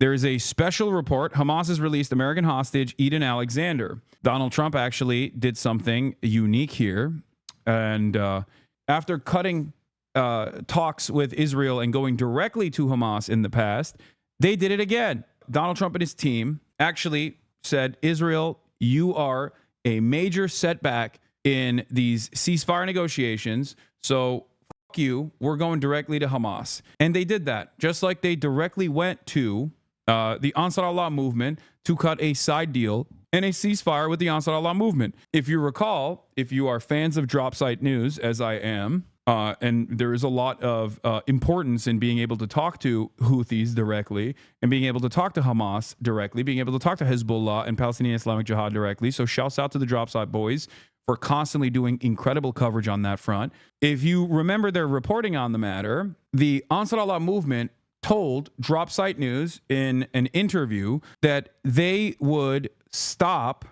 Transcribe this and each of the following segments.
There is a special report. Hamas has released American hostage Edan Alexander. Donald Trump actually did something unique here. And after cutting talks with Israel and going directly to Hamas in the past, they did it again. Donald Trump and his team actually said, Israel, you are a major setback in these ceasefire negotiations. So fuck you. We're going directly to Hamas. And they did that, just like they directly went to the Ansar Allah movement to cut a side deal and a ceasefire with the Ansar Allah movement. If you recall, if you are fans of drop site news, as I am, and there is a lot of importance in being able to talk to Houthis directly and being able to talk to Hamas directly, being able to talk to Hezbollah and Palestinian Islamic Jihad directly. So shouts out to the drop site boys for constantly doing incredible coverage on that front. If you remember their reporting on the matter, the Ansar Allah movement told drop site news in an interview that they would stop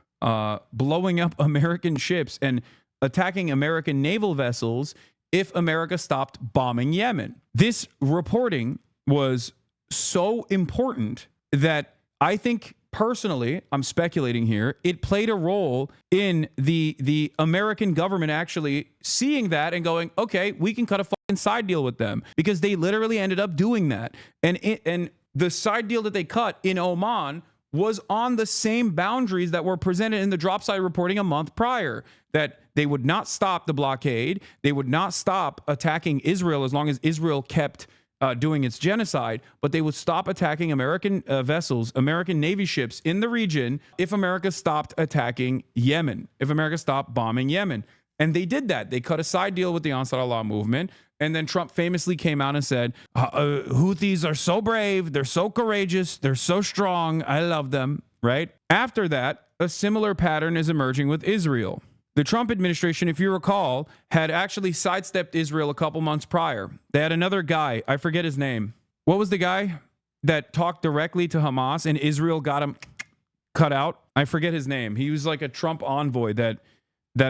blowing up American ships and attacking American naval vessels if America stopped bombing Yemen. This reporting was so important that I think personally, I'm speculating here, it played a role in the American government actually seeing that and going, okay, we can cut a fucking side deal with them, because they literally ended up doing that. And the side deal that they cut in Oman was on the same boundaries that were presented in the drop site reporting a month prior, that they would not stop the blockade. They would not stop attacking Israel as long as Israel kept doing its genocide, but they would stop attacking American vessels, American Navy ships in the region if America stopped attacking Yemen, if America stopped bombing Yemen. And they did that. They cut a side deal with the Ansar Allah movement. And then Trump famously came out and said, Houthis are so brave. They're so courageous. They're so strong. I love them, right? After that, a similar pattern is emerging with Israel. The Trump administration, if you recall, had actually sidestepped Israel a couple months prior. They had another guy. I forget his name. What was the guy that talked directly to Hamas and Israel got him cut out? I forget his name. He was like a Trump envoy that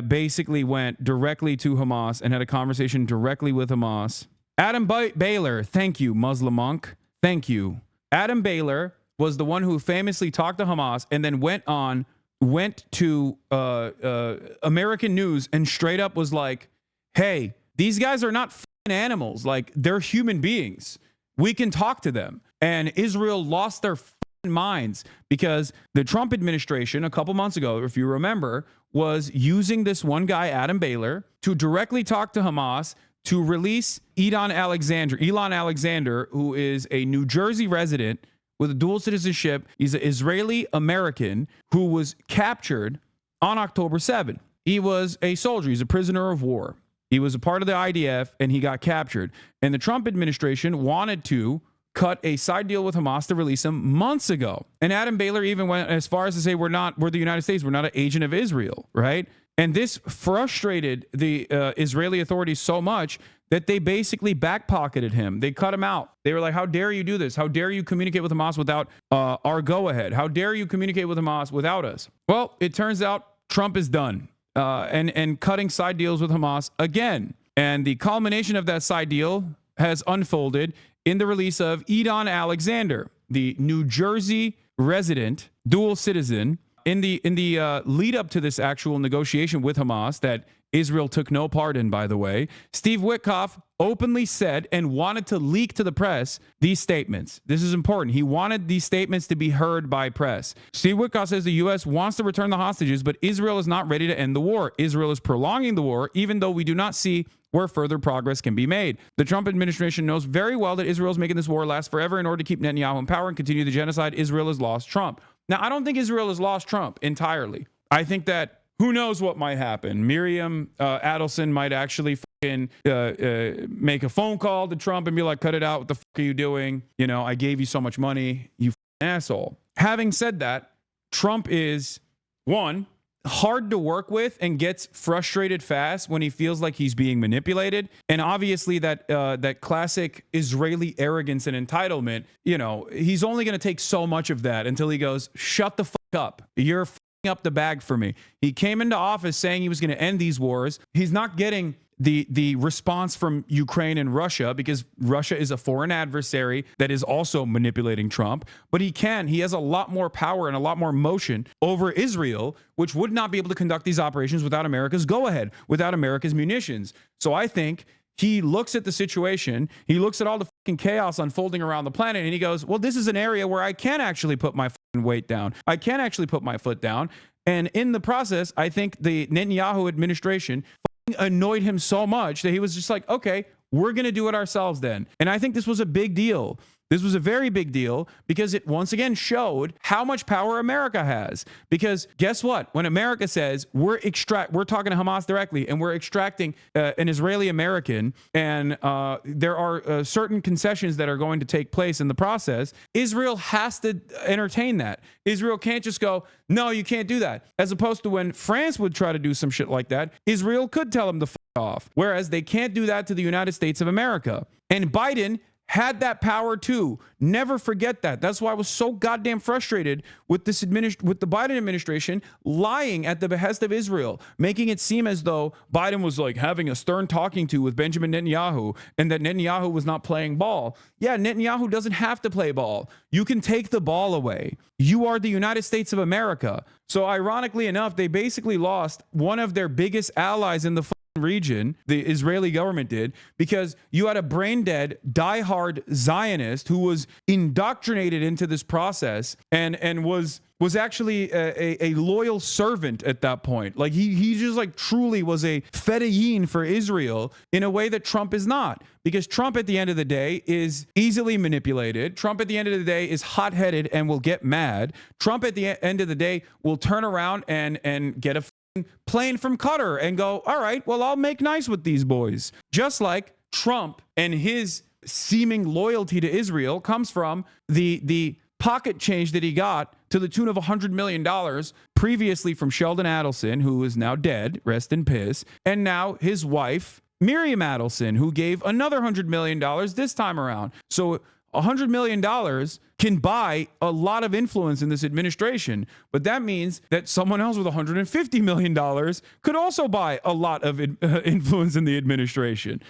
basically went directly to Hamas and had a conversation directly with Hamas. Adam Baylor, thank you, Muslim monk. Thank you. Adam Baylor was the one who famously talked to Hamas and then went to American news and straight up was like, hey, these guys are not f***ing animals. Like, they're human beings. We can talk to them. And Israel lost their f***ing minds because the Trump administration a couple months ago, if you remember, was using this one guy, Adam Baylor, to directly talk to Hamas to release Edan Alexander, who is a New Jersey resident with a dual citizenship. He's an Israeli American who was captured on October 7th. He was a soldier. He's a prisoner of war. He was a part of the IDF and he got captured. And the Trump administration wanted to cut a side deal with Hamas to release him months ago. And Adam Baylor even went as far as to say, we're the United States. We're not an agent of Israel, right? And this frustrated the Israeli authorities so much that they basically backpocketed him. They cut him out. They were like, how dare you do this? How dare you communicate with Hamas without our go-ahead? How dare you communicate with Hamas without us? Well, it turns out Trump is done and cutting side deals with Hamas again. And the culmination of that side deal has unfolded in the release of Edan Alexander, the New Jersey resident, dual citizen. In the lead up to this actual negotiation with Hamas that Israel took no part in, by the way, Steve Witkoff openly said and wanted to leak to the press these statements. This is important. He wanted these statements to be heard by press. Steve Witkoff says the U.S. wants to return the hostages, but Israel is not ready to end the war. Israel is prolonging the war, even though we do not see where further progress can be made. The Trump administration knows very well that Israel is making this war last forever in order to keep Netanyahu in power and continue the genocide. Israel has lost Trump. Now, I don't think Israel has lost Trump entirely. I think that who knows what might happen. Miriam Adelson might actually make a phone call to Trump and be like, cut it out. What the fuck are you doing? You know, I gave you so much money, you asshole. Having said that, Trump is, one, hard to work with and gets frustrated fast when he feels like he's being manipulated. And obviously that classic Israeli arrogance and entitlement, you know, he's only going to take so much of that until he goes, shut the fuck up. You're up the bag for me. He came into office saying he was going to end these wars. He's not getting the response from Ukraine and Russia because Russia is a foreign adversary that is also manipulating Trump. But he has a lot more power and a lot more motion over Israel, which would not be able to conduct these operations without America's go-ahead, without America's munitions. So I think he looks at the situation, he looks at all the fucking chaos unfolding around the planet, and he goes, well, this is an area where I can actually put my fucking weight down. I can actually put my foot down. And in the process, I think the Netanyahu administration annoyed him so much that he was just like, okay, we're going to do it ourselves then. And I think this was a big deal. This was a very big deal because it once again showed how much power America has. Because guess what? When America says we're talking to Hamas directly and we're extracting an Israeli American, and there are certain concessions that are going to take place in the process, Israel has to entertain that. Israel can't just go, no, you can't do that. As opposed to when France would try to do some shit like that, Israel could tell them to f off. Whereas they can't do that to the United States of America. And Biden had that power too. Never forget that. That's why I was so goddamn frustrated with the Biden administration lying at the behest of Israel, making it seem as though Biden was like having a stern talking to with Benjamin Netanyahu and that Netanyahu was not playing ball. Yeah, Netanyahu doesn't have to play ball. You can take the ball away. You are the United States of America. So ironically enough, they basically lost one of their biggest allies in the region, the Israeli government did, because you had a brain dead, diehard Zionist who was indoctrinated into this process and was actually a loyal servant at that point. Like he just like truly was a fedayeen for Israel in a way that Trump is not. Because Trump at the end of the day is easily manipulated. Trump at the end of the day is hot-headed and will get mad. Trump at the end of the day will turn around and get a plane from Qatar and go, all right, well, I'll make nice with these boys. Just like Trump and his seeming loyalty to Israel comes from the pocket change that he got to the tune of $100 million previously from Sheldon Adelson, who is now dead, rest in piss, and now his wife, Miriam Adelson, who gave another $100 million this time around. So $100 million can buy a lot of influence in this administration, but that means that someone else with $150 million could also buy a lot of influence in the administration.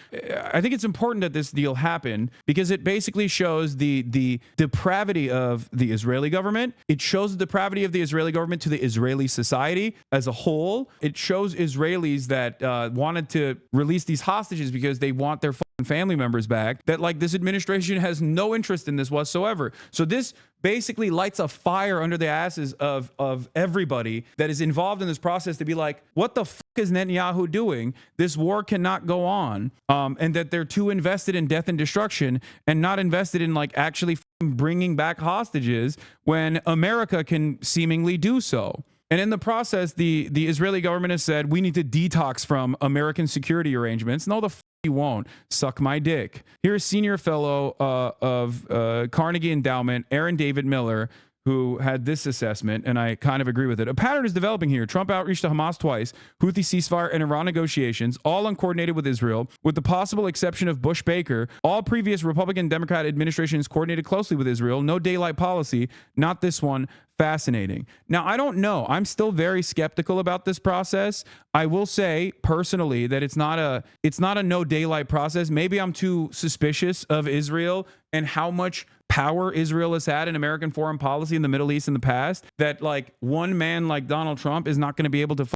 I think it's important that this deal happened because it basically shows the depravity of the Israeli government. It shows the depravity of the Israeli government to the Israeli society as a whole. It shows Israelis that wanted to release these hostages because they want their family members back, that like this administration has no interest in this whatsoever. So this basically lights a fire under the asses of everybody that is involved in this process to be like, what the fuck is Netanyahu doing? This war cannot go on. And that they're too invested in death and destruction and not invested in like actually bringing back hostages when America can seemingly do so. And in the process, the Israeli government has said, we need to detox from American security arrangements. No, the you won't. Suck my dick. Here's senior fellow of Carnegie Endowment, Aaron David Miller, who had this assessment, and I kind of agree with it. A pattern is developing here. Trump outreach to Hamas twice, Houthi ceasefire and Iran negotiations, all uncoordinated with Israel, with the possible exception of Bush-Baker. All previous Republican Democrat administrations coordinated closely with Israel. No daylight policy. Not this one. Fascinating. Now, I don't know. I'm still very skeptical about this process. I will say personally that it's not a no daylight process. Maybe I'm too suspicious of Israel and how much power Israel has had in American foreign policy in the Middle East in the past, that like one man like Donald Trump is not going to be able to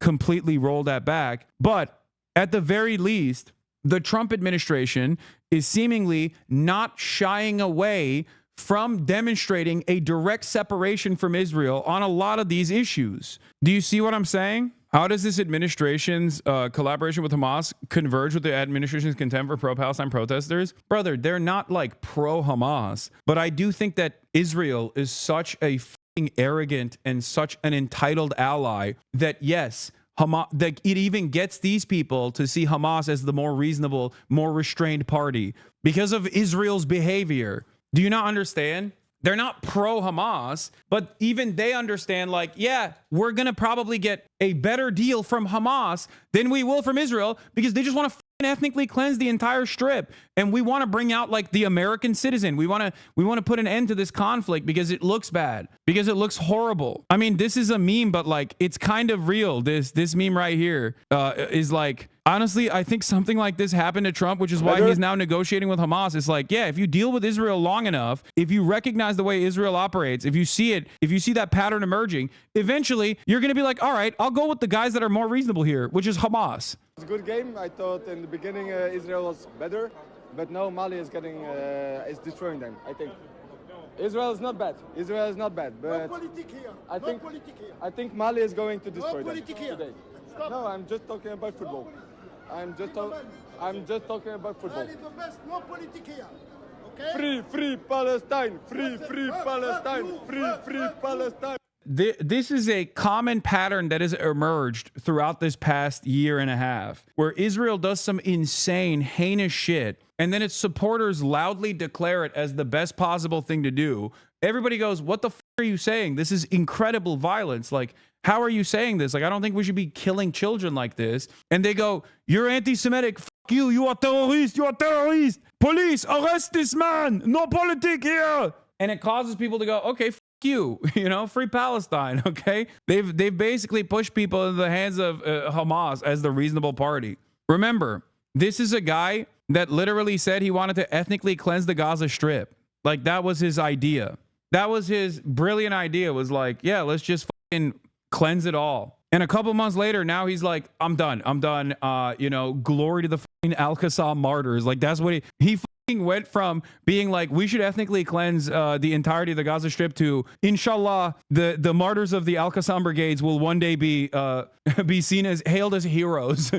completely roll that back. But at the very least, the Trump administration is seemingly not shying away from demonstrating a direct separation from Israel on a lot of these issues. Do you see what I'm saying? How does this administration's collaboration with Hamas converge with the administration's contempt for pro-Palestine protesters? Brother, they're not like pro-Hamas, but I do think that Israel is such a fucking arrogant and such an entitled ally that yes, Hamas, that it even gets these people to see Hamas as the more reasonable, more restrained party because of Israel's behavior. Do you not understand? They're not pro-Hamas, but even they understand, like, yeah, we're going to probably get a better deal from Hamas than we will from Israel because they just want to ethnically cleanse the entire strip, and we want to bring out like the American citizen. We want to put an end to this conflict because it looks bad, because it looks horrible. I mean, this is a meme, but like it's kind of real. This meme right here is like, honestly, I think something like this happened to Trump, which is why he's now negotiating with Hamas. It's like, yeah, if you deal with Israel long enough, if you recognize the way Israel operates, if you see it, if you see that pattern emerging, eventually you're going to be like, all right, I'll go with the guys that are more reasonable here, which is Hamas. It's a good game. I thought in the beginning Israel was better, but now Mali is destroying them. I think Israel is not bad. Israel is not bad, but I think Mali is going to destroy them today. No, I'm just talking about football. I'm just talking about football. No politic here. Okay? Free Palestine. Free Palestine. Free Palestine. This is a common pattern that has emerged throughout this past year and a half, where Israel does some insane, heinous shit, and then its supporters loudly declare it as the best possible thing to do. Everybody goes, what the f*** are you saying? This is incredible violence. Like, how are you saying this? Like, I don't think we should be killing children like this. And they go, you're anti-Semitic. F*** you. You are terrorist. You are terrorist. Police, arrest this man. No politic here. And it causes people to go, okay, you know, free Palestine. Okay, they've basically pushed people into the hands of Hamas as the reasonable party. Remember, this is a guy that literally said he wanted to ethnically cleanse the Gaza Strip. Like, that was his idea. That was his brilliant idea, was like, yeah, let's just fucking cleanse it all. And a couple months later, now he's like, I'm done. You know, glory to the fucking Al-Qassam martyrs. Like, that's what he went from being like, we should ethnically cleanse the entirety of the Gaza Strip to, inshallah, the martyrs of the Al-Qassam brigades will one day be seen as, hailed as heroes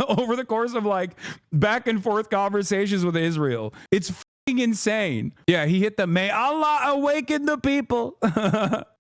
over the course of like back and forth conversations with Israel. It's fucking insane. Yeah, he hit the may Allah awaken the people.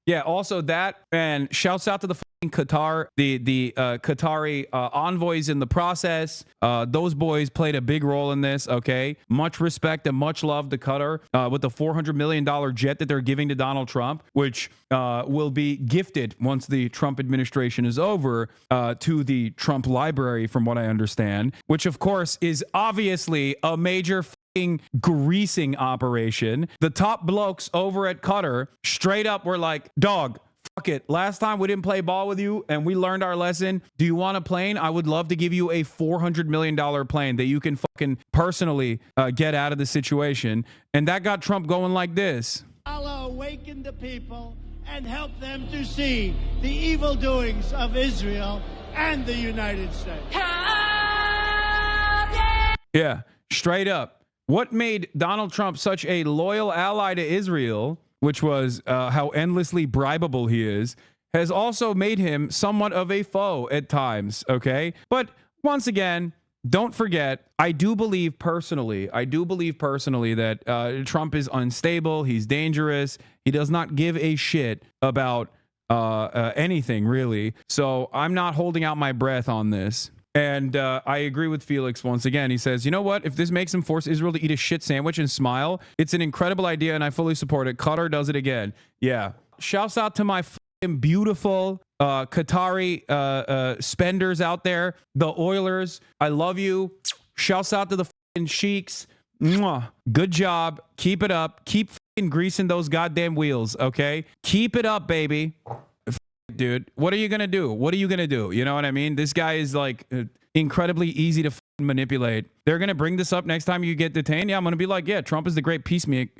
Yeah, also that, and shouts out to the Qatar, the Qatari envoys in the process. Those boys played a big role in this. Okay, much respect and much love to Qatar with the $400 million jet that they're giving to Donald Trump, which will be gifted once the Trump administration is over to the Trump library, from what I understand, which of course is obviously a major greasing operation. The top blokes over at Qatar straight up were like, dog, fuck it. Last time we didn't play ball with you and we learned our lesson. Do you want a plane? I would love to give you a $400 million plane that you can fucking personally get out of the situation. And that got Trump going like this. Allah awaken the people and help them to see the evil doings of Israel and the United States. Yeah, straight up. What made Donald Trump such a loyal ally to Israel, which was how endlessly bribable he is, has also made him somewhat of a foe at times, okay? But once again, don't forget, I do believe personally that Trump is unstable, he's dangerous, he does not give a shit about anything, really. So I'm not holding out my breath on this. And I agree with Felix once again. He says, you know what? If this makes him force Israel to eat a shit sandwich and smile, it's an incredible idea and I fully support it. Qatar does it again. Yeah. Shouts out to my beautiful Qatari spenders out there. The Oilers. I love you. Shouts out to the sheiks. Mwah. Good job. Keep it up. Keep greasing those goddamn wheels. Okay. Keep it up, baby. Dude, what are you gonna do? What are you gonna do? You know what I mean? This guy is like incredibly easy to manipulate. They're gonna bring this up next time you get detained. Yeah, I'm gonna be like, yeah, Trump is the great peacemaker,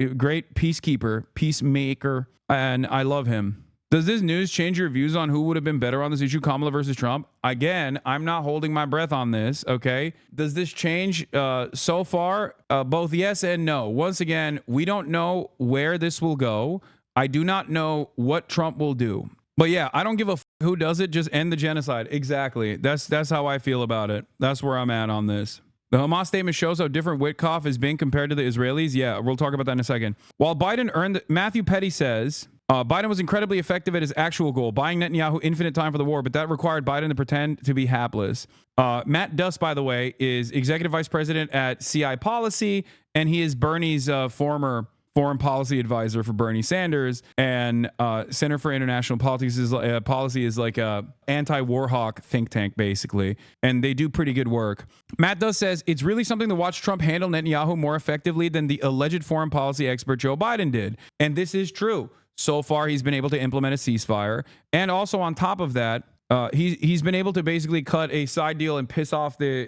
and I love him. Does this news change your views on who would have been better on this issue, Kamala versus Trump? Again, I'm not holding my breath on this, okay? Does this change so far? Both yes and no. Once again, we don't know where this will go. I do not know what Trump will do. But yeah, I don't give a who does it. Just end the genocide. Exactly. That's how I feel about it. That's where I'm at on this. The Hamas statement shows how different Witkoff is being compared to the Israelis. Yeah, we'll talk about that in a second. While Biden earned, Matthew Petty says, Biden was incredibly effective at his actual goal, buying Netanyahu infinite time for the war, but that required Biden to pretend to be hapless. Matt Duss, by the way, is executive vice president at CI Policy, and he is Bernie's former foreign policy advisor for Bernie Sanders, and Center for International Politics is policy is like a anti-war hawk think tank basically, and they do pretty good work. Matt Duss says it's really something to watch Trump handle Netanyahu more effectively than the alleged foreign policy expert Joe Biden did, and this is true. So far, he's been able to implement a ceasefire, and also on top of that, he's been able to basically cut a side deal and piss off the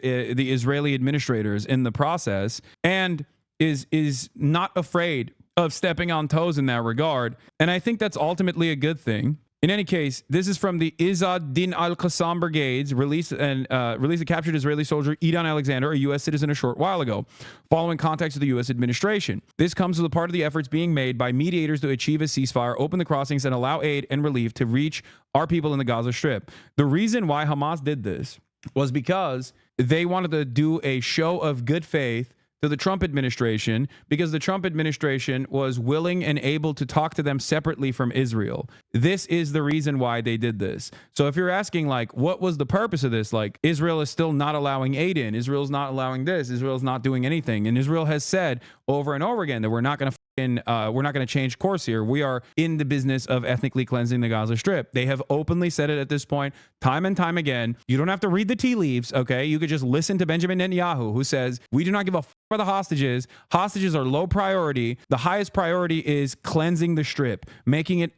Israeli administrators in the process, and is not afraid of stepping on toes in that regard. And I think that's ultimately a good thing. In any case, this is from the Edan Alexander brigades released a captured Israeli soldier Edan Alexander, a U.S. citizen, a short while ago, following contacts with the U.S. administration. This comes as a part of the efforts being made by mediators to achieve a ceasefire, open the crossings, and allow aid and relief to reach our people in the Gaza Strip. The reason why Hamas did this was because they wanted to do a show of good faith to the Trump administration, because the Trump administration was willing and able to talk to them separately from Israel. This is the reason why they did this. So if you're asking, like, what was the purpose of this? Like, Israel is still not allowing aid in. Israel's not allowing this. Israel's not doing anything. And Israel has said over and over again that we're not going to change course here. We are in the business of ethnically cleansing the Gaza Strip. They have openly said it at this point, time and time again. You don't have to read the tea leaves, okay? You could just listen to Benjamin Netanyahu, who says, we do not give a for the hostages. Hostages are low priority. The highest priority is cleansing the Strip, making it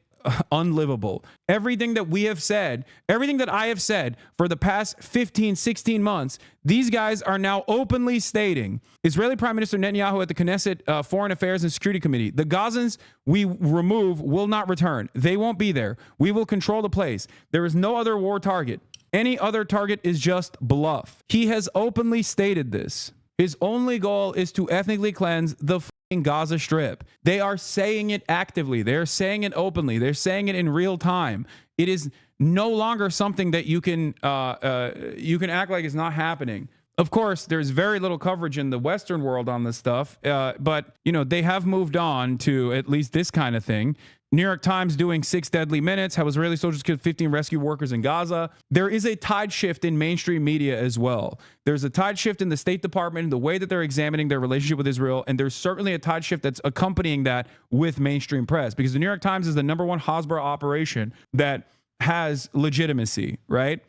unlivable. Everything that we have said, everything that I have said for the past 15, 16 months, these guys are now openly stating. Israeli Prime Minister Netanyahu at the Knesset Foreign Affairs and Security Committee, the Gazans we remove will not return. They won't be there. We will control the place. There is no other war target. Any other target is just bluff. He has openly stated this. His only goal is to ethnically cleanse the Gaza Strip. They are saying it actively. They're saying it openly. They're saying it in real time. It is no longer something that you can act like is not happening. Of course, there's very little coverage in the Western world on this stuff, but you know, they have moved on to at least this kind of thing. New York Times doing 6 deadly minutes, how Israeli soldiers killed 15 rescue workers in Gaza. There is a tide shift in mainstream media as well. There's a tide shift in the State Department, the way that they're examining their relationship with Israel, and there's certainly a tide shift that's accompanying that with mainstream press, because the New York Times is the #1 Hasbara operation that has legitimacy, right?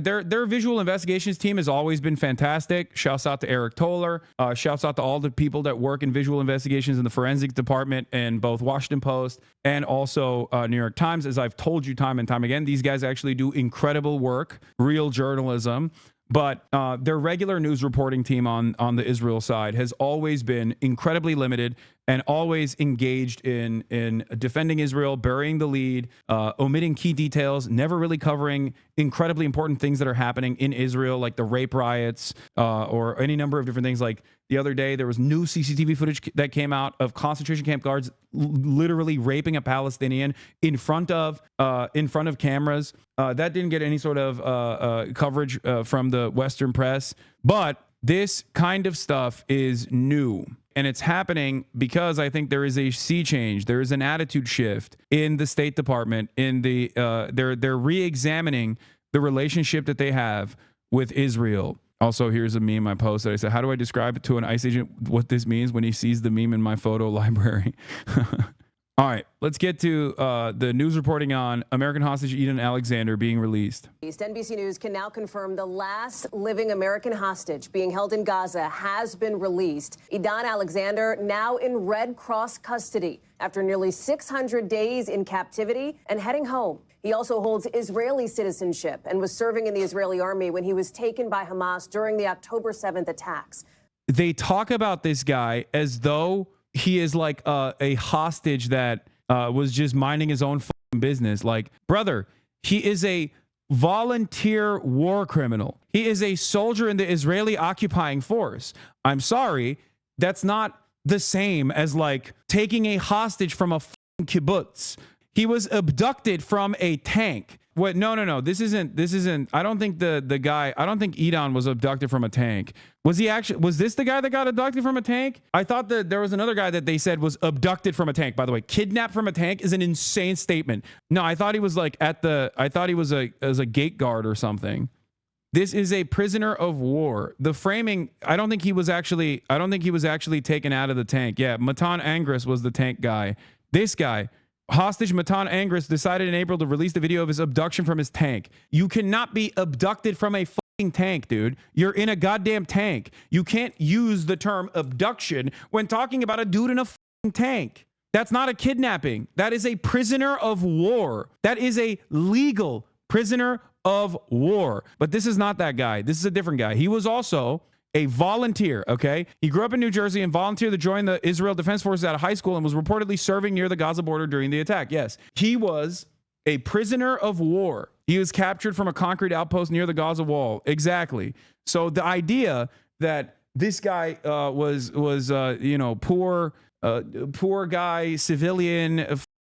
Their visual investigations team has always been fantastic. Shouts out to Eric Toller. Shouts out to all the people that work in visual investigations in the forensic department in both Washington Post and also New York Times. As I've told you time and time again, these guys actually do incredible work, real journalism. But their regular news reporting team on the Israel side has always been incredibly limited and always engaged in defending Israel, burying the lead, omitting key details, never really covering incredibly important things that are happening in Israel, like the rape riots or any number of different things. Like the other day, there was new CCTV footage that came out of concentration camp guards literally raping a Palestinian in front of cameras. That didn't get any sort of coverage from the Western press. But this kind of stuff is new. And it's happening because I think there is a sea change. There is an attitude shift in the State Department. They're re-examining the relationship that they have with Israel. Also, here's a meme I posted. I said, how do I describe to an ICE agent what this means when he sees the meme in my photo library? All right, let's get to the news reporting on American hostage Edan Alexander being released. NBC News can now confirm the last living American hostage being held in Gaza has been released. Edan Alexander now in Red Cross custody after nearly 600 days in captivity and heading home. He also holds Israeli citizenship and was serving in the Israeli army when he was taken by Hamas during the October 7th attacks. They talk about this guy as though he is like a hostage that was just minding his own business. Like, brother, he is a volunteer war criminal. He is a soldier in the Israeli occupying force. I'm sorry, that's not the same as like taking a hostage from a kibbutz. He was abducted from a tank. What? No. This isn't. I don't think I don't think Edan was abducted from a tank. Was this the guy that got abducted from a tank? I thought that there was another guy that they said was abducted from a tank. By the way, kidnapped from a tank is an insane statement. No, I thought he was like I thought he was as a gate guard or something. This is a prisoner of war. The framing, I don't think he was actually taken out of the tank. Yeah, Matan Angris was the tank guy. This guy, hostage Matan Angris, decided in April to release the video of his abduction from his tank. You cannot be abducted from a fucking tank, dude. You're in a goddamn tank. You can't use the term abduction when talking about a dude in a fucking tank. That's not a kidnapping. That is a prisoner of war. That is a legal prisoner of war. But this is not that guy. This is a different guy. He was also a volunteer, okay? He grew up in New Jersey and volunteered to join the Israel Defense Forces out of high school and was reportedly serving near the Gaza border during the attack. Yes, he was a prisoner of war. He was captured from a concrete outpost near the Gaza wall. Exactly. So the idea that this guy was poor guy, civilian,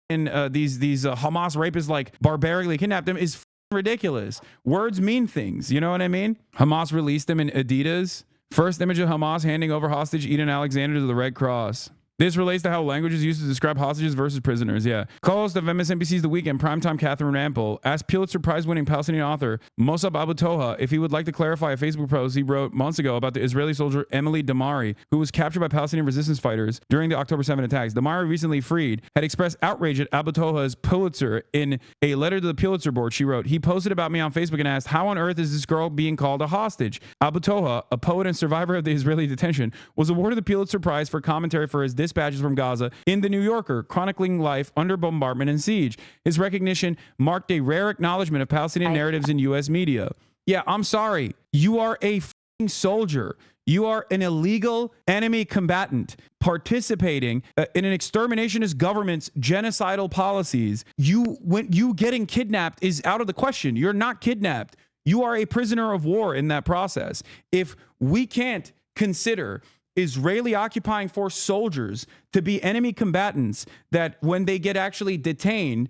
these Hamas rapists like barbarically kidnapped him is ridiculous. Words mean things. You know what I mean? Hamas released him in Adidas. First image of Hamas handing over hostage Edan Alexander to the Red Cross. This relates to how language is used to describe hostages versus prisoners. Yeah. Co-host of MSNBC's The Weekend, primetime Catherine Rampel, asked Pulitzer Prize-winning Palestinian author Mossab Abu Toha if he would like to clarify a Facebook post he wrote months ago about the Israeli soldier Emily Damari, who was captured by Palestinian resistance fighters during the October 7 attacks. Damari, recently freed, had expressed outrage at Abu Toha's Pulitzer. In a letter to the Pulitzer board, she wrote, "He posted about me on Facebook and asked, how on earth is this girl being called a hostage?" Abu Toha, a poet and survivor of the Israeli detention, was awarded the Pulitzer Prize for commentary for his dispatches from Gaza in The New Yorker, chronicling life under bombardment and siege. His recognition marked a rare acknowledgement of Palestinian narratives in U.S. media. Yeah, I'm sorry. You are a f***ing soldier. You are an illegal enemy combatant participating in an exterminationist government's genocidal policies. You getting kidnapped is out of the question. You're not kidnapped. You are a prisoner of war in that process. If we can't consider Israeli occupying force soldiers to be enemy combatants, that when they get actually detained,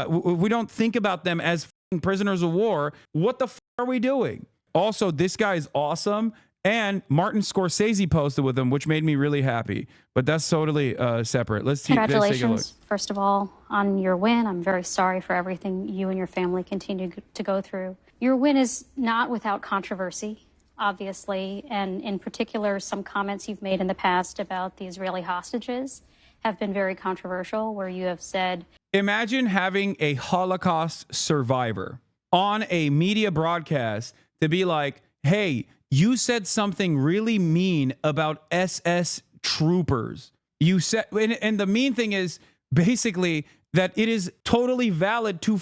we don't think about them as prisoners of war, what the f are we doing? Also, this guy is awesome. And Martin Scorsese posted with him, which made me really happy. But that's totally separate. Let's take a look. Congratulations, first of all, on your win. I'm very sorry for everything you and your family continue to go through. Your win is not without controversy, obviously, and in particular, some comments you've made in the past about the Israeli hostages have been very controversial, where you have said... Imagine having a Holocaust survivor on a media broadcast to be like, hey, you said something really mean about SS troopers. You said, and the mean thing is basically that it is totally valid to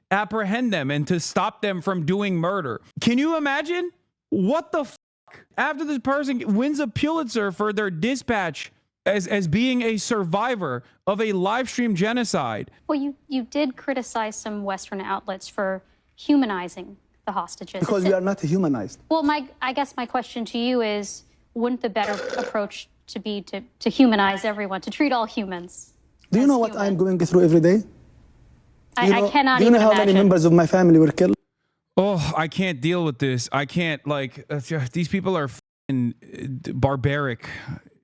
apprehend them and to stop them from doing murder. Can you imagine? What the fuck? After this person wins a Pulitzer for their dispatch as being a survivor of a live stream genocide. Well, you did criticize some Western outlets for humanizing the hostages. Because we are not humanized. Well, I guess my question to you is, wouldn't the better approach to be to humanize everyone, to treat all humans? Do you know what I'm going through every day? I cannot do you know even how imagine. many members of my family were killed? Oh, I can't deal with this. I can't, like, these people are barbaric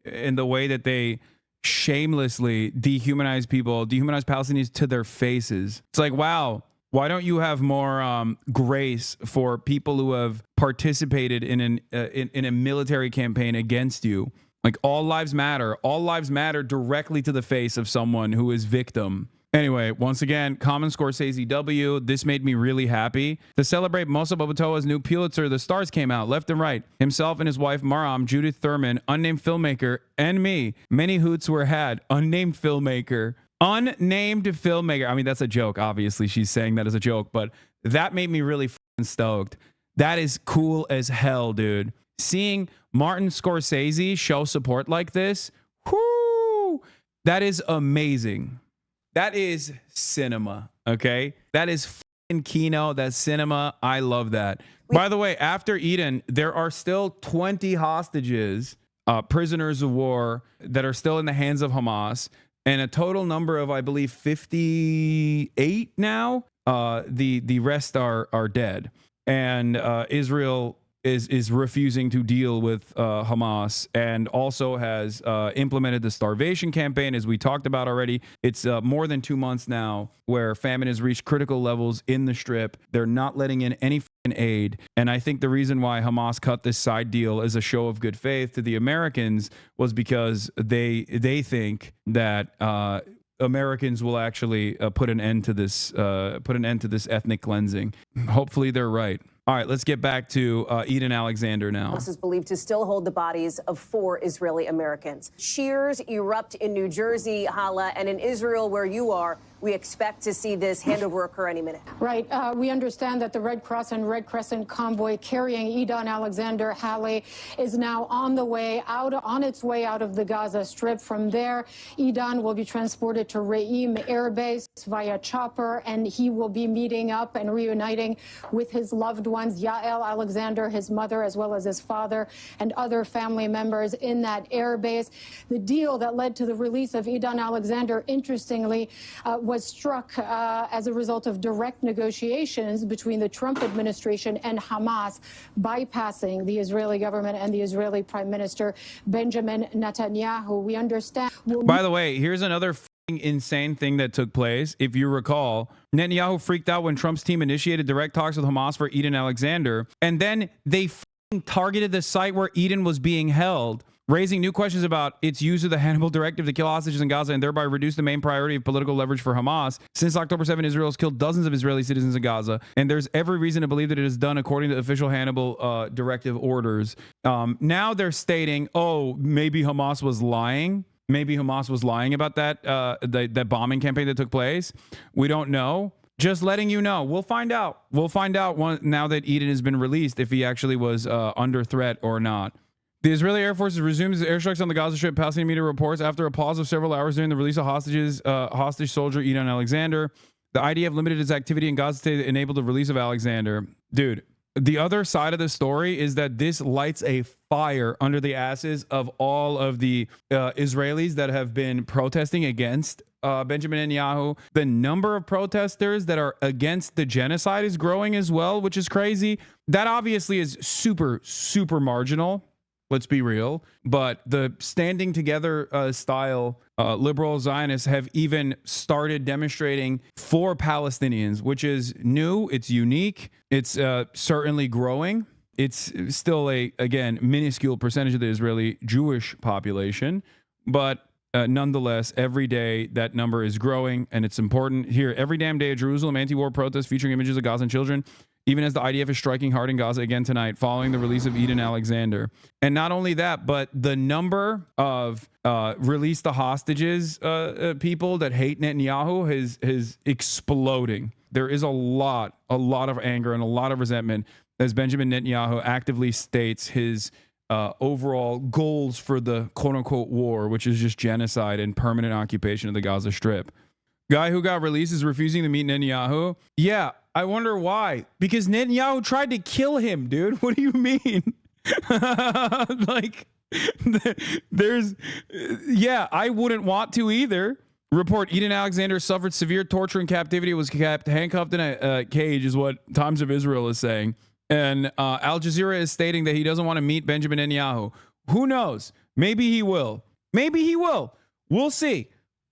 in the way that they shamelessly dehumanize people, dehumanize Palestinians to their faces. It's like, wow, why don't you have more grace for people who have participated in a military campaign against you? Like, all lives matter. All lives matter directly to the face of someone who is victim. Anyway, once again, Common Scorsese W. This made me really happy. To celebrate Mossab Abu Toha's new Pulitzer, the stars came out left and right. Himself and his wife, Maram, Judith Thurman, unnamed filmmaker, and me. Many hoots were had. Unnamed filmmaker. Unnamed filmmaker. I mean, that's a joke. Obviously, she's saying that as a joke, but that made me really f***ing stoked. That is cool as hell, dude. Seeing Martin Scorsese show support like this, whoo, that is amazing. That is cinema, okay? That is fucking kino. That's cinema. I love that. By the way, after Eden, there are still 20 hostages, prisoners of war, that are still in the hands of Hamas, and a total number of, I believe, 58 now. The rest are dead. And Israel is refusing to deal with Hamas, and also has implemented the starvation campaign, as we talked about already. It's more than 2 months now where famine has reached critical levels in the Strip. They're not letting in any aid. And I think the reason why Hamas cut this side deal as a show of good faith to the Americans was because they think that Americans will actually put an end to this ethnic cleansing. Hopefully they're right. All right, let's get back to Edan Alexander now. Hamas is believed to still hold the bodies of 4 Israeli Americans. Cheers erupt in New Jersey, Hala, and in Israel, where you are. We expect to see this handover occur any minute. Right. We understand that the Red Cross and Red Crescent convoy carrying Edan Alexander Halle is now on its way out of the Gaza Strip. From there, Edan will be transported to Re'im Air Base via chopper, and he will be meeting up and reuniting with his loved ones, Yael Alexander, his mother, as well as his father and other family members in that air base. The deal that led to the release of Edan Alexander, interestingly, was struck as a result of direct negotiations between the Trump administration and Hamas, bypassing the Israeli government and the Israeli Prime Minister Benjamin Netanyahu. We understand. By the way, here's another insane thing that took place. If you recall, Netanyahu freaked out when Trump's team initiated direct talks with Hamas for Edan Alexander, and then they targeted the site where Edan was being held, raising new questions about its use of the Hannibal Directive to kill hostages in Gaza and thereby reduce the main priority of political leverage for Hamas. Since October 7, Israel has killed dozens of Israeli citizens in Gaza, and there's every reason to believe that it is done according to official Hannibal Directive orders. Now they're stating, oh, maybe Hamas was lying. Maybe Hamas was lying about that bombing campaign that took place. We don't know. Just letting you know. We'll find out. We'll find out now that Edan has been released if he actually was under threat or not. The Israeli Air Force resumes airstrikes on the Gaza Strip, Palestinian media reports, after a pause of several hours during the release of hostage soldier Edan Alexander. The IDF limited its activity in Gaza to enable the release of Alexander. Dude, the other side of the story is that this lights a fire under the asses of all of the Israelis that have been protesting against Benjamin Netanyahu. The number of protesters that are against the genocide is growing as well, which is crazy. That obviously is super, super marginal. Let's be real. But the standing together style liberal Zionists have even started demonstrating for Palestinians, which is new. It's unique. It's certainly growing. It's still again, minuscule percentage of the Israeli Jewish population. But nonetheless, every day that number is growing, and it's important. Here, every damn day at Jerusalem, anti-war protests featuring images of Gazan children, even as the IDF is striking hard in Gaza again tonight following the release of Edan Alexander. And not only that, but the number of release the hostages people that hate Netanyahu is exploding. There is a lot of anger and a lot of resentment as Benjamin Netanyahu actively states his overall goals for the quote-unquote war, which is just genocide and permanent occupation of the Gaza Strip. Guy who got released is refusing to meet Netanyahu. Yeah, I wonder why. Because Netanyahu tried to kill him, dude. What do you mean? Like, I wouldn't want to either. Report, Edan Alexander suffered severe torture in captivity, was kept handcuffed in a cage, is what Times of Israel is saying. And Al Jazeera is stating that he doesn't want to meet Benjamin Netanyahu. Who knows? Maybe he will. Maybe he will. We'll see.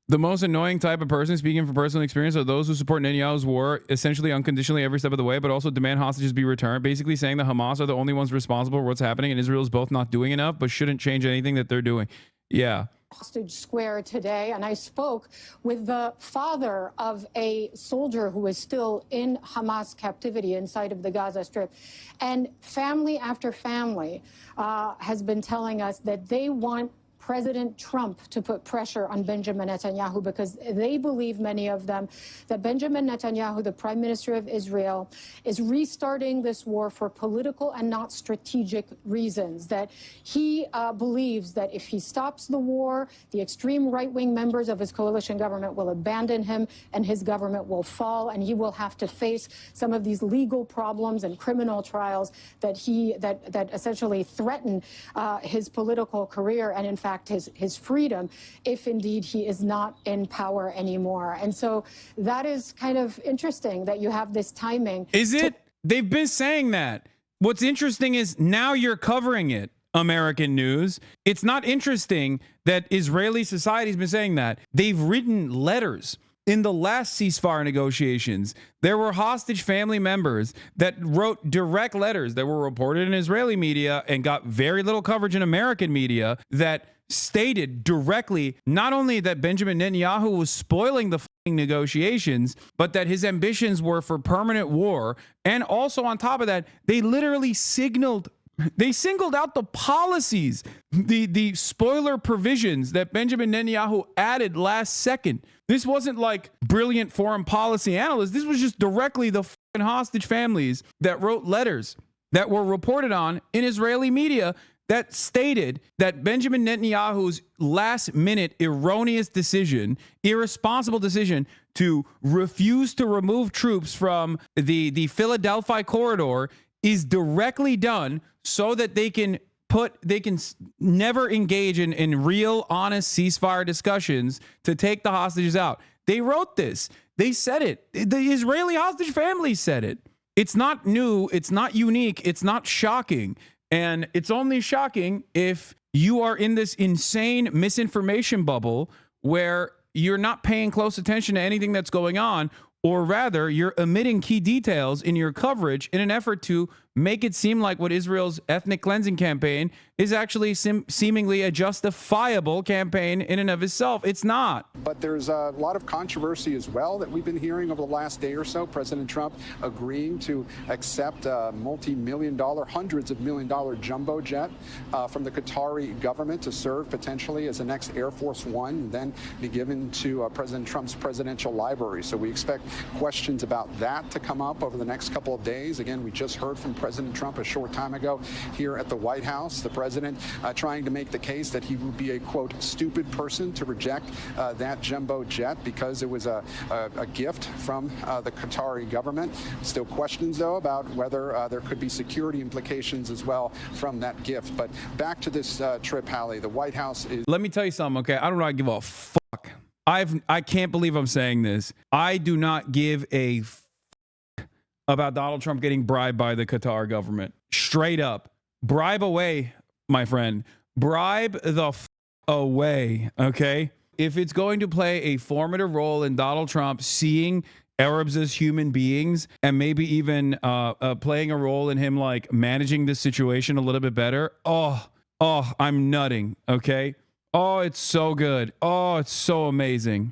The most annoying type of person, speaking from personal experience, are those who support Netanyahu's war essentially unconditionally every step of the way, but also demand hostages be returned, basically saying the Hamas are the only ones responsible for what's happening and Israel's both not doing enough, but shouldn't change anything that they're doing. Yeah. Hostage Square today, and I spoke with the father of a soldier who is still in Hamas captivity inside of the Gaza Strip. And family after family has been telling us that they want President Trump to put pressure on Benjamin Netanyahu because they believe, many of them, that Benjamin Netanyahu, the Prime Minister of Israel, is restarting this war for political and not strategic reasons, that he believes that if he stops the war, the extreme right-wing members of his coalition government will abandon him and his government will fall, and he will have to face some of these legal problems and criminal trials that essentially threaten his political career and, in fact, his freedom, if indeed he is not in power anymore. And so that is kind of interesting that you have this timing. Is it? They've been saying that. What's interesting is now you're covering it, American news. It's not interesting that Israeli society's been saying that. They've written letters in the last ceasefire negotiations, there were hostage family members that wrote direct letters that were reported in Israeli media and got very little coverage in American media that stated directly not only that Benjamin Netanyahu was spoiling the negotiations, but that his ambitions were for permanent war. And also on top of that, they literally singled out the policies, the spoiler provisions that Benjamin Netanyahu added last second. This wasn't like brilliant foreign policy analysts. This was just directly the hostage families that wrote letters that were reported on in Israeli media that stated that Benjamin Netanyahu's last minute erroneous decision, irresponsible decision to refuse to remove troops from the Philadelphia corridor is directly done so that they can never engage in real, honest ceasefire discussions to take the hostages out. They wrote this. They said it. The Israeli hostage family said it. It's not new. It's not unique. It's not shocking. And it's only shocking if you are in this insane misinformation bubble where you're not paying close attention to anything that's going on, or rather you're omitting key details in your coverage in an effort to make it seem like what Israel's ethnic cleansing campaign is actually seemingly a justifiable campaign in and of itself. It's not. But there's a lot of controversy as well that we've been hearing over the last day or so. President Trump agreeing to accept a multi-million-dollar, hundreds of million-dollar jumbo jet from the Qatari government to serve potentially as the next Air Force One, and then be given to President Trump's presidential library. So we expect questions about that to come up over the next couple of days. Again, we just heard from President Trump a short time ago here at the White House. The president trying to make the case that he would be a, quote, stupid person to reject that jumbo jet because it was a gift from the Qatari government. Still questions, though, about whether there could be security implications as well from that gift. But back to this trip, Hallie, the White House is... Let me tell you something, okay? I do not give a fuck. I can't believe I'm saying this. I do not give a about Donald Trump getting bribed by the Qatar government. Straight up. Bribe away, my friend. Bribe the away, okay? If it's going to play a formative role in Donald Trump seeing Arabs as human beings and maybe even playing a role in him like managing this situation a little bit better, I'm nutting, okay? Oh, it's so good. Oh, it's so amazing.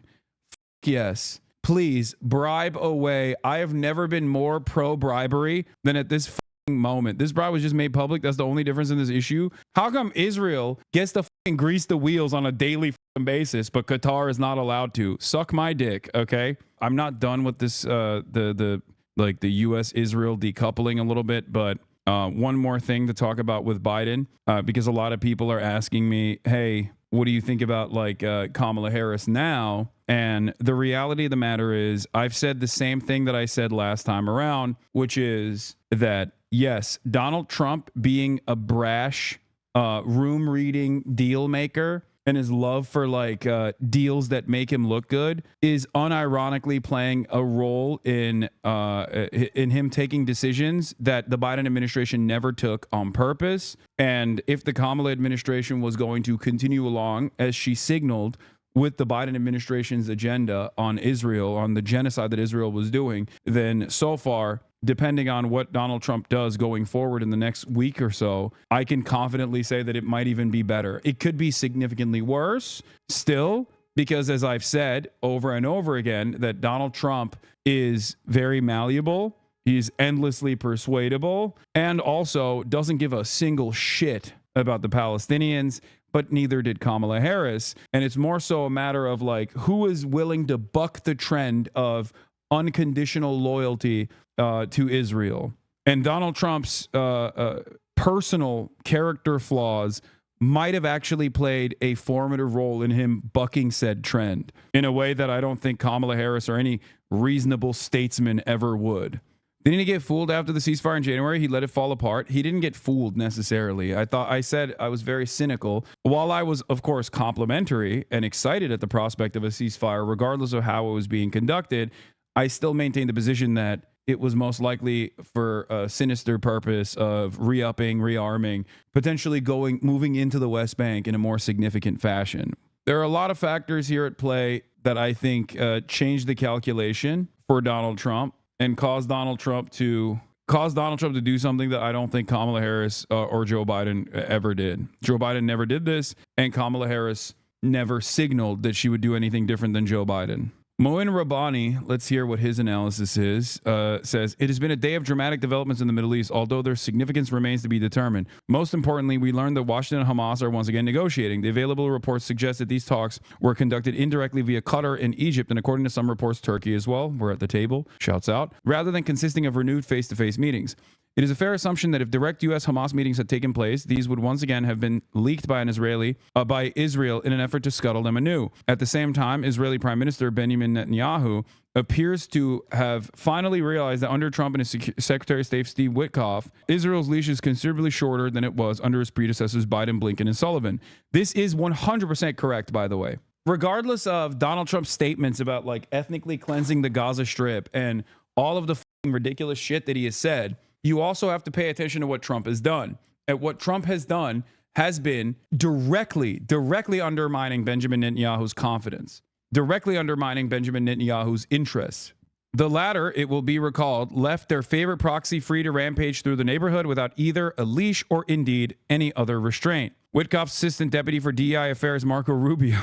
Yes. Please bribe away. I have never been more pro-bribery than at this moment. This bribe was just made public. That's the only difference in this issue. How come Israel gets to grease the wheels on a daily basis, but Qatar is not allowed to? Suck my dick, okay? I'm not done with this, the U.S.-Israel decoupling a little bit, but one more thing to talk about with Biden, because a lot of people are asking me, hey, what do you think about like Kamala Harris now? And the reality of the matter is I've said the same thing that I said last time around, which is that, yes, Donald Trump being a brash room reading deal maker and his love for like deals that make him look good is unironically playing a role in him taking decisions that the Biden administration never took on purpose. And if the Kamala administration was going to continue along as she signaled with the Biden administration's agenda on Israel, on the genocide that Israel was doing, then so far, depending on what Donald Trump does going forward in the next week or so, I can confidently say that it might even be better. It could be significantly worse still, because as I've said over and over again, that Donald Trump is very malleable. He's endlessly persuadable and also doesn't give a single shit about the Palestinians, but neither did Kamala Harris. And it's more so a matter of like, who is willing to buck the trend of unconditional loyalty to Israel. And Donald Trump's personal character flaws might have actually played a formative role in him bucking said trend in a way that I don't think Kamala Harris or any reasonable statesman ever would. Didn't he get fooled after the ceasefire in January? He let it fall apart. He didn't get fooled necessarily. I said I was very cynical. While I was, of course, complimentary and excited at the prospect of a ceasefire, regardless of how it was being conducted, I still maintain the position that it was most likely for a sinister purpose of re-upping, rearming, potentially moving into the West Bank in a more significant fashion. There are a lot of factors here at play that I think change the calculation for Donald Trump and cause Donald Trump to do something that I don't think Kamala Harris or Joe Biden ever did. Joe Biden never did this, and Kamala Harris never signaled that she would do anything different than Joe Biden. Moin Rabbani, let's hear what his analysis is, says, it has been a day of dramatic developments in the Middle East, although their significance remains to be determined. Most importantly, we learned that Washington and Hamas are once again negotiating. The available reports suggest that these talks were conducted indirectly via Qatar and Egypt, and according to some reports, Turkey as well. We're at the table, shouts out, rather than consisting of renewed face-to-face meetings. It is a fair assumption that if direct US-Hamas meetings had taken place, these would once again have been leaked by by Israel in an effort to scuttle them anew. At the same time, Israeli Prime Minister Benjamin Netanyahu appears to have finally realized that under Trump and his Secretary of State Steve Witkoff, Israel's leash is considerably shorter than it was under his predecessors Biden, Blinken, and Sullivan. This is 100% correct, by the way. Regardless of Donald Trump's statements about like ethnically cleansing the Gaza Strip and all of the ridiculous shit that he has said, you also have to pay attention to what Trump has done. And what Trump has done has been directly undermining Benjamin Netanyahu's confidence, directly undermining Benjamin Netanyahu's interests. The latter, it will be recalled, left their favorite proxy free to rampage through the neighborhood without either a leash or indeed any other restraint. Witkoff's assistant deputy for DEI affairs, Marco Rubio,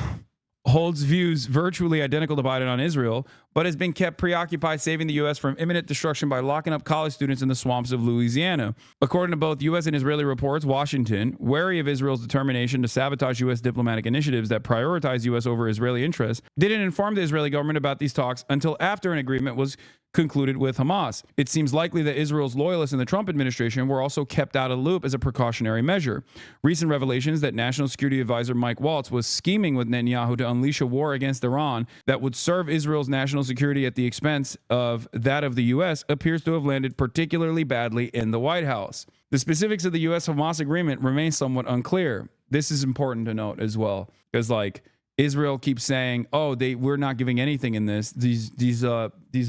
holds views virtually identical to Biden on Israel, but has been kept preoccupied saving the U.S. from imminent destruction by locking up college students in the swamps of Louisiana. According to both U.S. and Israeli reports, Washington, wary of Israel's determination to sabotage U.S. diplomatic initiatives that prioritize U.S. over Israeli interests, didn't inform the Israeli government about these talks until after an agreement was concluded with Hamas. It seems likely that Israel's loyalists in the Trump administration were also kept out of the loop as a precautionary measure. Recent revelations that National Security Advisor Mike Waltz was scheming with Netanyahu to unleash a war against Iran that would serve Israel's national security at the expense of that of the U.S. appears to have landed particularly badly in the White House. The specifics of the U.S.-Hamas agreement remain somewhat unclear. This is important to note as well, because Israel keeps saying, "Oh, we're not giving anything in this. These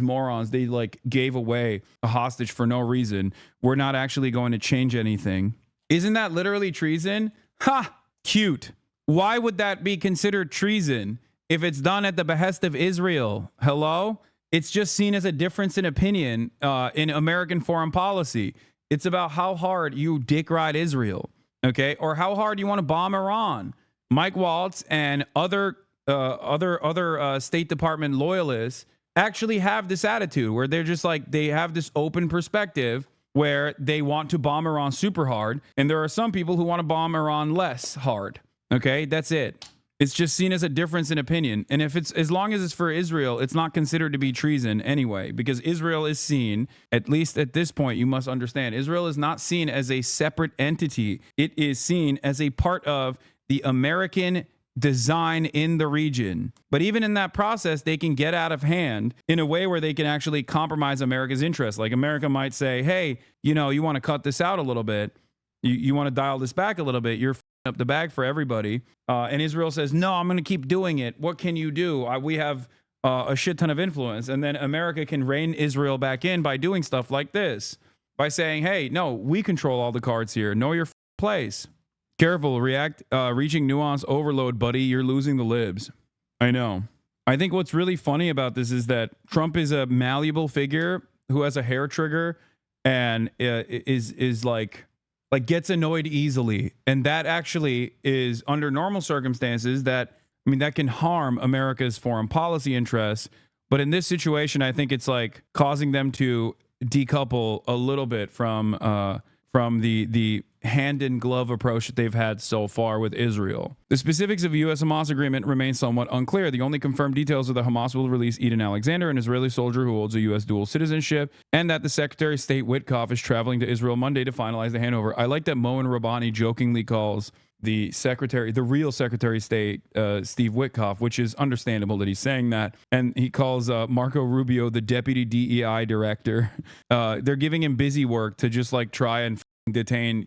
morons, they gave away a hostage for no reason. We're not actually going to change anything." Isn't that literally treason? Ha! Cute. Why would that be considered treason if it's done at the behest of Israel? Hello? It's just seen as a difference in opinion in American foreign policy. It's about how hard you dick ride Israel, okay, or how hard you want to bomb Iran. Mike Waltz and other State Department loyalists actually have this attitude where they're just they have this open perspective where they want to bomb Iran super hard, and there are some people who want to bomb Iran less hard. Okay, that's it. It's just seen as a difference in opinion, and if it's as long as it's for Israel, it's not considered to be treason anyway, because Israel is seen, at least at this point, you must understand, Israel is not seen as a separate entity. It is seen as a part of the American design in the region. But even in that process, they can get out of hand in a way where they can actually compromise America's interests. Like America might say, hey, you want to cut this out a little bit. You want to dial this back a little bit. You're up the bag for everybody. And Israel says, no, I'm going to keep doing it. What can you do? We have a shit ton of influence. And then America can rein Israel back in by doing stuff like this, by saying, hey, no, we control all the cards here. Know your place. Careful, reaching nuance overload, buddy. You're losing the libs. I know. I think what's really funny about this is that Trump is a malleable figure who has a hair trigger and is gets annoyed easily. And that actually is, under normal circumstances, that can harm America's foreign policy interests. But in this situation, I think it's causing them to decouple a little bit from the hand-in-glove approach that they've had so far with Israel. The specifics of the US-Hamas agreement remain somewhat unclear. The only confirmed details are that Hamas will release Edan Alexander, an Israeli soldier who holds a U.S. dual citizenship, and that the Secretary of State Witkoff is traveling to Israel Monday to finalize the handover. I like that Moen Rabbani jokingly calls the real Secretary of State, Steve Witkoff, which is understandable that he's saying that. And he calls Marco Rubio the Deputy DEI Director. They're giving him busy work to just try and detain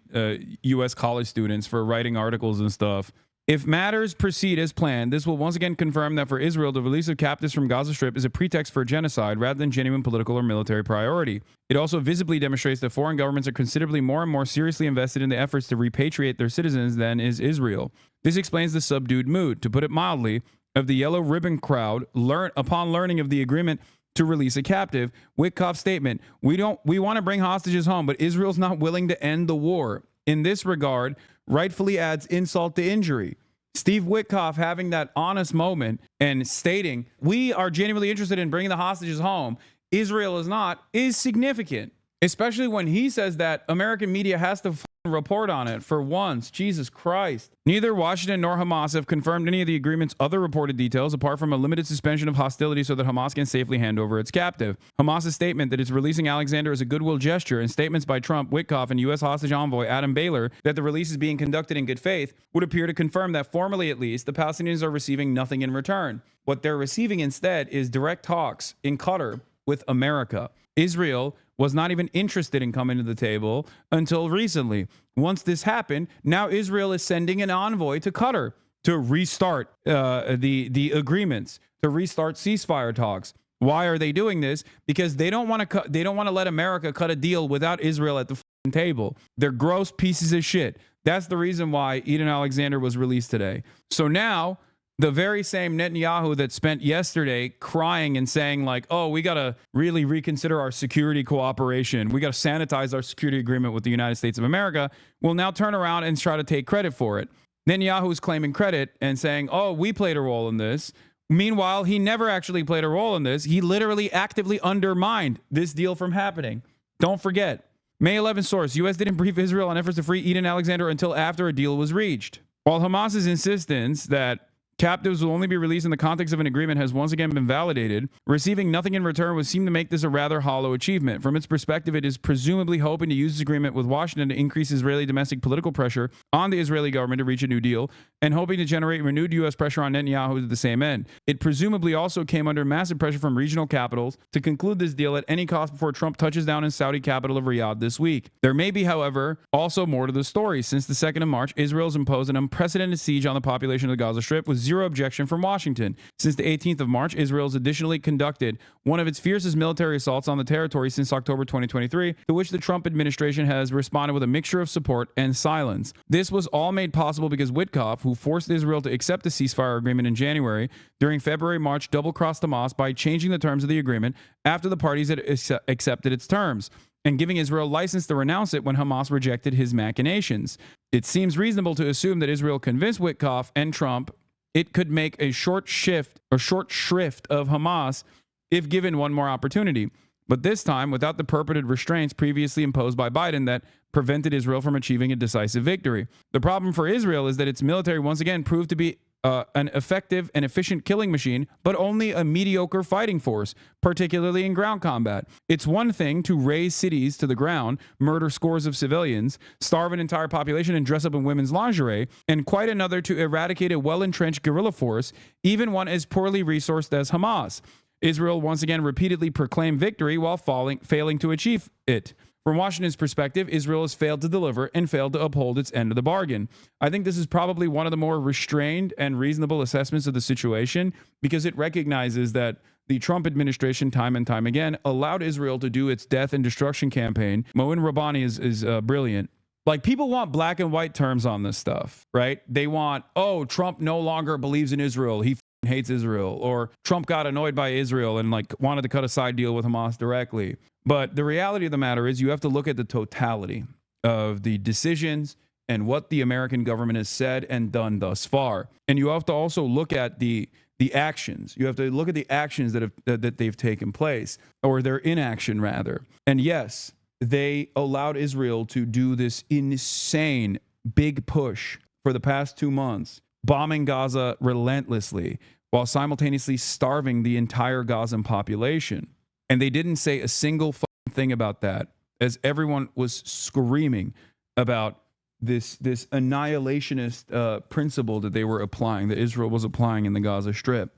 U.S. college students for writing articles and stuff. If matters proceed as planned, this will once again confirm that for Israel, the release of captives from Gaza Strip is a pretext for genocide rather than genuine political or military priority. It also visibly demonstrates that foreign governments are considerably more and more seriously invested in the efforts to repatriate their citizens than is Israel. This explains the subdued mood, to put it mildly, of the yellow ribbon crowd upon learning of the agreement to release a captive. Witkoff's statement, we want to bring hostages home, but Israel's not willing to end the war. In this regard, rightfully adds insult to injury. Steve Witkoff having that honest moment and stating, we are genuinely interested in bringing the hostages home, Israel is not, is significant, especially when he says that American media has to report on it for once. Jesus Christ. Neither Washington nor Hamas have confirmed any of the agreement's other reported details, apart from a limited suspension of hostility so that Hamas can safely hand over its captive. Hamas's statement that it's releasing Alexander is a goodwill gesture, and statements by Trump, Witkoff, and U.S. hostage envoy Adam Baylor that the release is being conducted in good faith would appear to confirm that, formally at least, the Palestinians are receiving nothing in return. What they're receiving instead is direct talks in Qatar with America. Israel was not even interested in coming to the table until recently. Once this happened, now Israel is sending an envoy to Qatar to restart the agreements, to restart ceasefire talks. Why are they doing this? Because they don't want to let America cut a deal without Israel at the table. They're gross pieces of shit. That's the reason why Edan Alexander was released today. So now, the very same Netanyahu that spent yesterday crying and saying like, oh, we got to really reconsider our security cooperation. We got to sanitize our security agreement with the United States of America, will now turn around and try to take credit for it. Netanyahu is claiming credit and saying, oh, we played a role in this. Meanwhile, he never actually played a role in this. He literally actively undermined this deal from happening. Don't forget. May 11 source, U.S. didn't brief Israel on efforts to free Edan Alexander until after a deal was reached. While Hamas's insistence that captives will only be released in the context of an agreement has once again been validated, receiving nothing in return would seem to make this a rather hollow achievement. From its perspective, it is presumably hoping to use this agreement with Washington to increase Israeli domestic political pressure on the Israeli government to reach a new deal, and hoping to generate renewed U.S. pressure on Netanyahu to the same end. It presumably also came under massive pressure from regional capitals to conclude this deal at any cost before Trump touches down in Saudi capital of Riyadh this week. There may be, however, also more to the story. Since the 2nd of March, Israel's imposed an unprecedented siege on the population of the Gaza Strip with zero objection from Washington. Since the 18th of March, Israel's additionally conducted one of its fiercest military assaults on the territory since October 2023, to which the Trump administration has responded with a mixture of support and silence. This was all made possible because Witkoff, who forced Israel to accept the ceasefire agreement in January, during February-March double-crossed Hamas by changing the terms of the agreement after the parties had accepted its terms, and giving Israel license to renounce it when Hamas rejected his machinations. It seems reasonable to assume that Israel convinced Witkoff and Trump it could make a short shrift of Hamas if given one more opportunity, but this time without the purported restraints previously imposed by Biden that prevented Israel from achieving a decisive victory. The problem for Israel is that its military once again proved to be an effective and efficient killing machine, but only a mediocre fighting force, particularly in ground combat. It's one thing to raze cities to the ground, murder scores of civilians, starve an entire population, and dress up in women's lingerie, and quite another to eradicate a well-entrenched guerrilla force, even one as poorly resourced as Hamas. Israel once again repeatedly proclaimed victory while failing to achieve it. From Washington's perspective, Israel has failed to deliver and failed to uphold its end of the bargain. I think this is probably one of the more restrained and reasonable assessments of the situation, because it recognizes that the Trump administration, time and time again, allowed Israel to do its death and destruction campaign. Moin Rabbani is brilliant. Like, people want black and white terms on this stuff, right? They want, oh, Trump no longer believes in Israel. He hates Israel, or Trump got annoyed by Israel and like wanted to cut a side deal with Hamas directly. But the reality of the matter is you have to look at the totality of the decisions and what the American government has said and done thus far. And you have to also look at the actions. You have to look at the actions that they've taken place, or their inaction rather. And yes, they allowed Israel to do this insane big push for the past 2 months, bombing Gaza relentlessly while simultaneously starving the entire Gazan population. And they didn't say a single thing about that, as everyone was screaming about this annihilationist principle that they were applying, that Israel was applying in the Gaza Strip.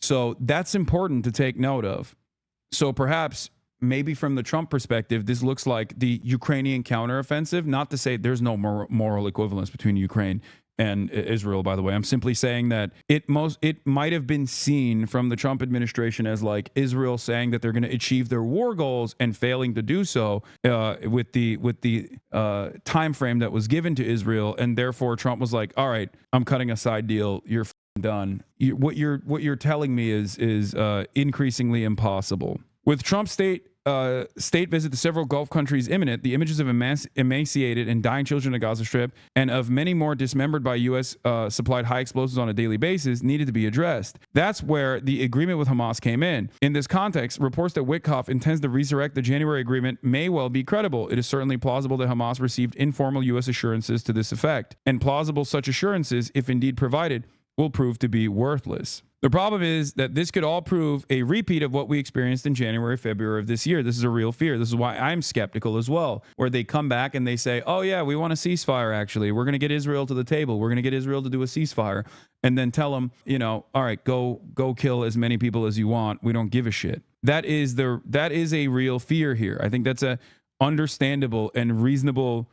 So that's important to take note of. So perhaps, maybe from the Trump perspective, this looks like the Ukrainian counteroffensive, not to say there's no moral equivalence between Ukraine and Israel, by the way. I'm simply saying that it might have been seen from the Trump administration as like Israel saying that they're going to achieve their war goals and failing to do so with the time frame that was given to Israel, and therefore Trump was like, all right, I'm cutting a side deal. You're done. What you're telling me is increasingly impossible. With Trump's state visit to several Gulf countries imminent, the images of emaciated and dying children in the Gaza Strip and of many more dismembered by U.S. Supplied high explosives on a daily basis needed to be addressed. That's where the agreement with Hamas came in. In this context, reports that Witkoff intends to resurrect the January agreement may well be credible. It is certainly plausible that Hamas received informal U.S. assurances to this effect, and plausible such assurances, if indeed provided, will prove to be worthless. The problem is that this could all prove a repeat of what we experienced in January, February of this year. This is a real fear. This is why I'm skeptical as well, where they come back and they say, oh yeah, we want a ceasefire actually. We're going to get Israel to the table. We're going to get Israel to do a ceasefire, and then tell them, all right, go kill as many people as you want. We don't give a shit. That is a real fear here. I think that's a understandable and reasonable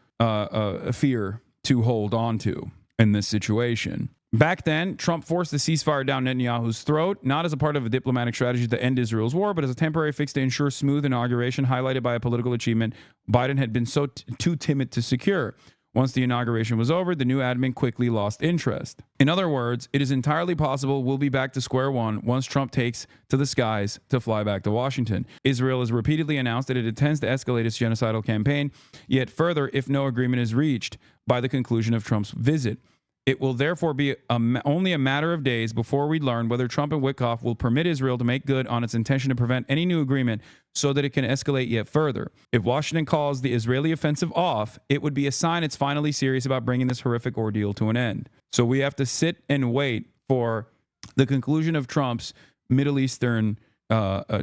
fear to hold on to in this situation. Back then, Trump forced the ceasefire down Netanyahu's throat, not as a part of a diplomatic strategy to end Israel's war, but as a temporary fix to ensure smooth inauguration, highlighted by a political achievement Biden had been too timid to secure. Once the inauguration was over, the new admin quickly lost interest. In other words, it is entirely possible we'll be back to square one once Trump takes to the skies to fly back to Washington. Israel has repeatedly announced that it intends to escalate its genocidal campaign, yet further if no agreement is reached by the conclusion of Trump's visit. It will therefore be only a matter of days before we learn whether Trump and Witkoff will permit Israel to make good on its intention to prevent any new agreement so that it can escalate yet further. If Washington calls the Israeli offensive off, it would be a sign it's finally serious about bringing this horrific ordeal to an end. So we have to sit and wait for the conclusion of Trump's Middle Eastern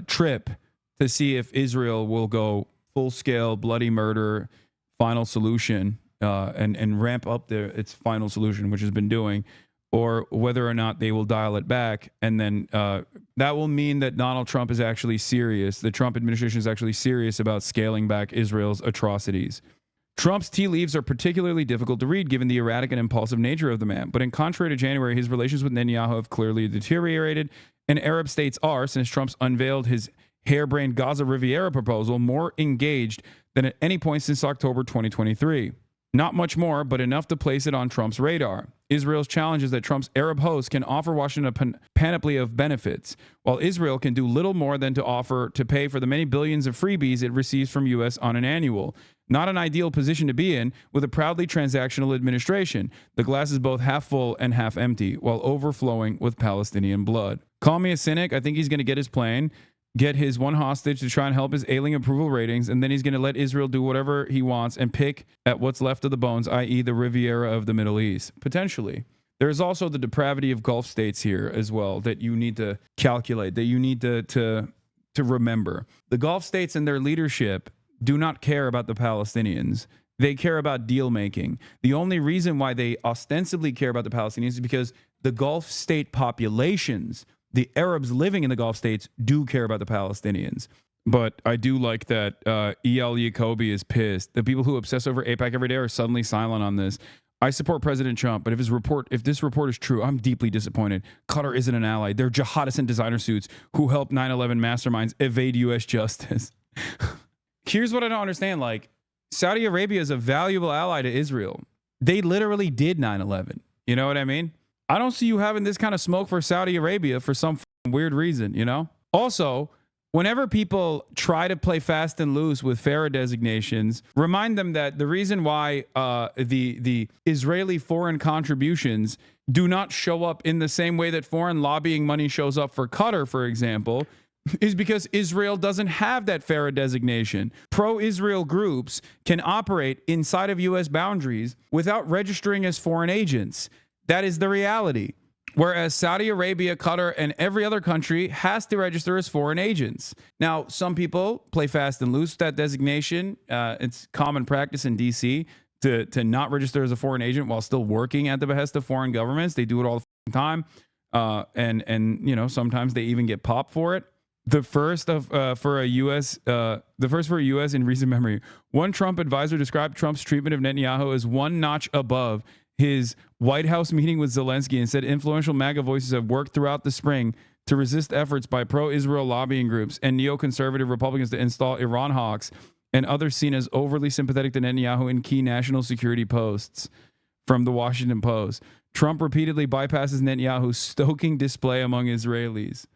trip to see if Israel will go full-scale bloody murder, final solution, and ramp up its final solution, which has been doing, or whether or not they will dial it back. And then that will mean that Donald Trump is actually serious. The Trump administration is actually serious about scaling back Israel's atrocities. Trump's tea leaves are particularly difficult to read given the erratic and impulsive nature of the man. But in contrary to January, his relations with Netanyahu have clearly deteriorated, and Arab states are, since Trump's unveiled his harebrained Gaza Riviera proposal, more engaged than at any point since October 2023. Not much more, but enough to place it on Trump's radar. Israel's challenge is that Trump's Arab host can offer Washington a panoply of benefits, while Israel can do little more than to pay for the many billions of freebies it receives from U.S. on an annual. Not an ideal position to be in with a proudly transactional administration. The glass is both half full and half empty, while overflowing with Palestinian blood. Call me a cynic. I think he's going to get his plane, get his one hostage to try and help his ailing approval ratings, and then he's going to let Israel do whatever he wants and pick at what's left of the bones, i.e. the Riviera of the Middle East. Potentially. There's also the depravity of Gulf states here as well that you need to calculate, that you need to remember. The Gulf states and their leadership do not care about the Palestinians. They care about deal making. The only reason why they ostensibly care about the Palestinians is because the Gulf state populations, the Arabs living in the Gulf states, do care about the Palestinians. But I do like that E.L. Jacoby is pissed. The people who obsess over AIPAC every day are suddenly silent on this. I support President Trump, but if this report is true, I'm deeply disappointed. Qatar isn't an ally. They're jihadists in designer suits who helped 9/11 masterminds evade U.S. justice. Here's what I don't understand. Like, Saudi Arabia is a valuable ally to Israel. They literally did 9/11. You know what I mean? I don't see you having this kind of smoke for Saudi Arabia for some weird reason, you know? Also, whenever people try to play fast and loose with FARA designations, remind them that the reason why the Israeli foreign contributions do not show up in the same way that foreign lobbying money shows up for Qatar, for example, is because Israel doesn't have that FARA designation. Pro-Israel groups can operate inside of U.S. boundaries without registering as foreign agents. That is the reality. Whereas Saudi Arabia, Qatar, and every other country has to register as foreign agents. Now, some people play fast and loose with that designation. It's common practice in D.C. to not register as a foreign agent while still working at the behest of foreign governments. They do it all the time. And you know, sometimes they even get popped for it. The first for a U.S. in recent memory. One Trump advisor described Trump's treatment of Netanyahu as one notch above his White House meeting with Zelensky and said influential MAGA voices have worked throughout the spring to resist efforts by pro-Israel lobbying groups and neoconservative Republicans to install Iran hawks and others seen as overly sympathetic to Netanyahu in key national security posts. From the Washington Post, Trump repeatedly bypasses Netanyahu's stoking display among Israelis.